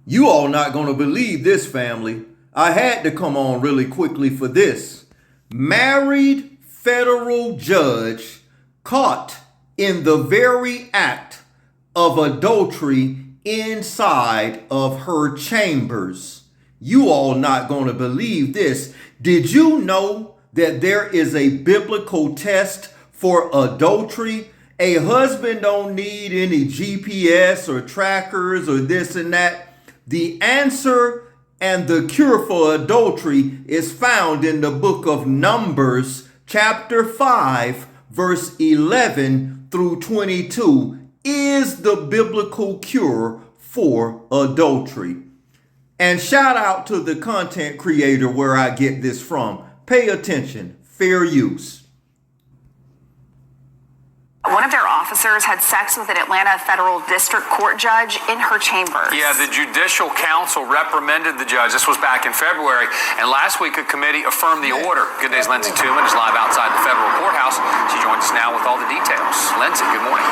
You all not going to believe this, family. I had to come on really quickly for this. Married federal judge caught in the very act of adultery inside of her chambers. You all not going to believe this. Did you know that there is a biblical test for adultery? A husband don't need any GPS or trackers or this and that. The answer and the cure for adultery is found in the book of Numbers, chapter 5, verse 11 through 22, is the biblical cure for adultery. And shout out to the content creator where I get this from. Pay attention. Fair use. One of their officers had sex with an Atlanta federal district court judge in her chambers. Yeah, the Judicial Council reprimanded the judge. This was back in February. And last week, a committee affirmed the order. Good Day's Lindsay Tooman is live outside the federal courthouse. She joins us now with all the details. Lindsay, good morning.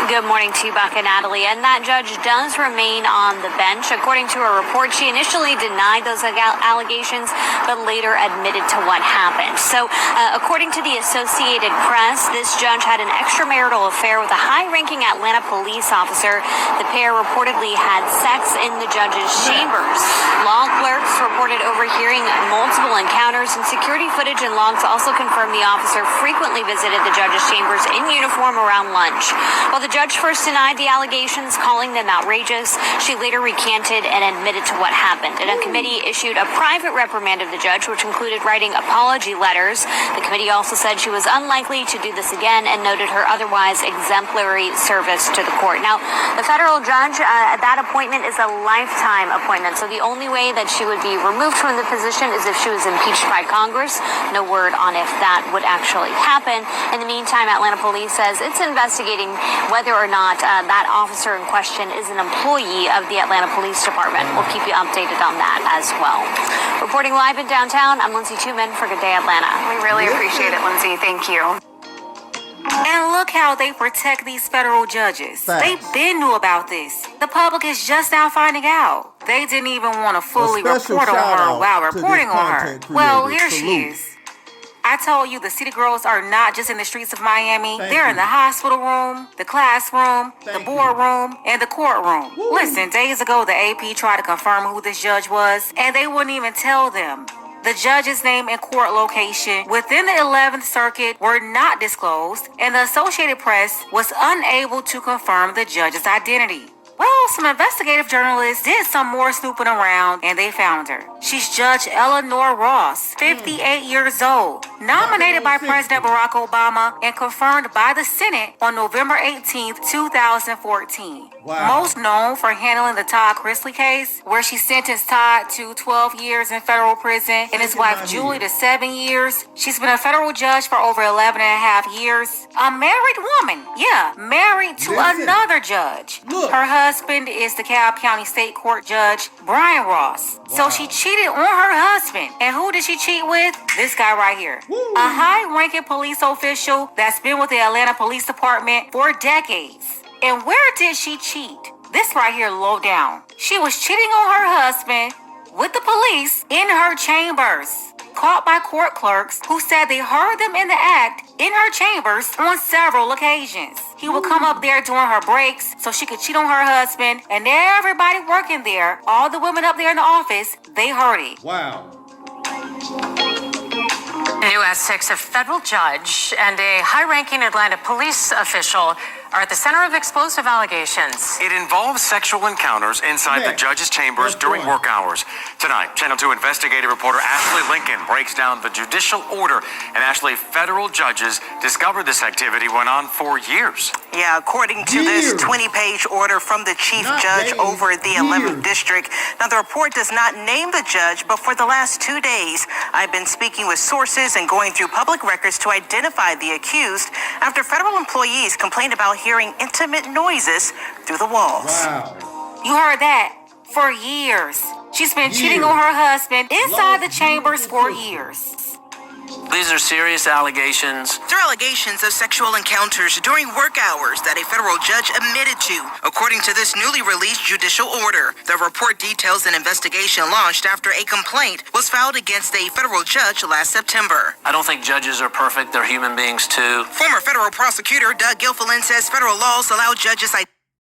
Good morning to you, Buck and Natalie. And that judge does remain on the bench. According to a report, she initially denied those allegations, but later admitted to what happened. So, according to the Associated Press, this judge had an extramarital affair with a high-ranking Atlanta police officer. The pair reportedly had sex in the judge's chambers. Law clerks reported overhearing multiple encounters, and security footage and logs also confirmed the officer frequently visited the judge's chambers in uniform around lunch. While the judge first denied the allegations, calling them outrageous, she later recanted and admitted to what happened. And a committee issued a private reprimand of the judge, which included writing apology letters. The committee also said she was unlikely to do this again and noted her otherwise exemplary service to the court. Now, the federal judge, that appointment is a lifetime appointment. So the only way that she would be removed from the position is if she was impeached by Congress. No word on if that would actually happen. In the meantime, Atlanta police says it's investigating whether or not that officer in question is an employee of the Atlanta Police Department. We'll keep you updated on that as well. Reporting live in downtown, I'm Lindsay Tooman for Good Day Atlanta. We really appreciate it, Lindsay. Thank you. And look how they protect these federal judges. They been knew about this. The public is just now finding out. They didn't even want to fully report on her while reporting on her. Well, here she is. I told you the city girls are not just in the streets of Miami. They're in the hospital room, the classroom, the boardroom, and the courtroom. Listen, days ago, the AP tried to confirm who this judge was, and they wouldn't even tell them. The judge's name and court location within the 11th Circuit were not disclosed, and the Associated Press was unable to confirm the judge's identity. Well, some investigative journalists did some more snooping around, and they found her. She's Judge Eleanor Ross, 58 years old, nominated by President Barack Obama and confirmed by the Senate on November 18th, 2014. Wow. Most known for handling the Todd Chrisley case, where she sentenced Todd to 12 years in federal prison and his wife Julie to 7 years. She's been a federal judge for over 11 and a half years. A married woman, married to another judge. Her husband is the Cobb County State Court Judge, Brian Ross. Wow. So she cheated on her husband. And who did she cheat with? This guy right here. Woo. A high-ranking police official that's been with the Atlanta Police Department for decades. And where did she cheat? This right here, low down. She was cheating on her husband with the police in her chambers. Caught by court clerks who said they heard them in the act in her chambers on several occasions. He would come up there during her breaks so she could cheat on her husband, and everybody working there, all the women up there in the office, they heard it. Wow. New Essex, a federal judge and a high-ranking Atlanta police official are at the center of explosive allegations. It involves sexual encounters inside the judge's chambers during work hours. Tonight, Channel 2 investigative reporter Ashley Lincoln breaks down the judicial order. And Ashley, federal judges discovered this activity went on for years. Yeah, according to this 20-page order from the chief judge over the 11th district. Now, the report does not name the judge, but for the last 2 days, I've been speaking with sources and going through public records to identify the accused after federal employees complained about hearing intimate noises through the walls. Wow. You heard that? For years. She's been cheating on her husband inside the chambers for years. These are serious allegations. They're allegations of sexual encounters during work hours that a federal judge admitted to, according to this newly released judicial order. The report details an investigation launched after a complaint was filed against a federal judge last September. I don't think judges are perfect. They're human beings too. Former federal prosecutor Doug Gilfillan says federal laws allow judges